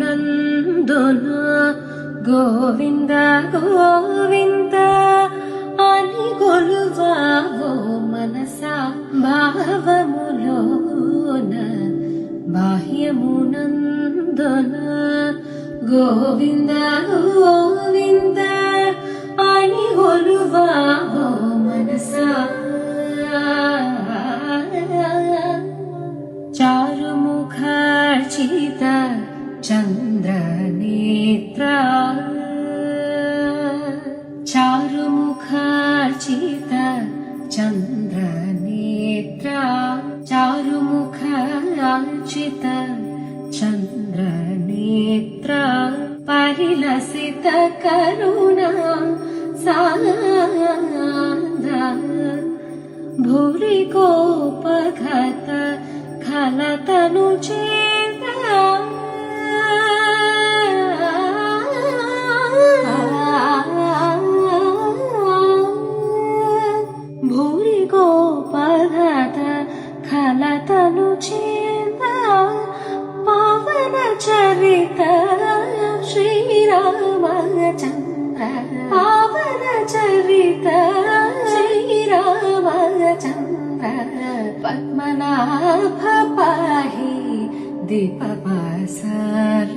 బాహ్యమునందున గోవింద గోవింద అని కొలువావో మనసా భావములోన బాహ్యమునందున గోవింద గోవింద అని కొలువావో మనసా చారుముఖార్చిత చంద్రనేత్ర చారుముఖార్చిత చంద్రనేత్ర చారుముఖార్చిత చంద్రనేత్ర పరిలసిత కరుణ సాంద భూరి కోపఘత ఖలతను చేత భూరి కోపఘత ఖలతను చేత పవన చరిత శ్రీరామచంద్ర పవన చరిత శ్రీరామచంద్ర పద్మనాభ పాహి దీపపాసార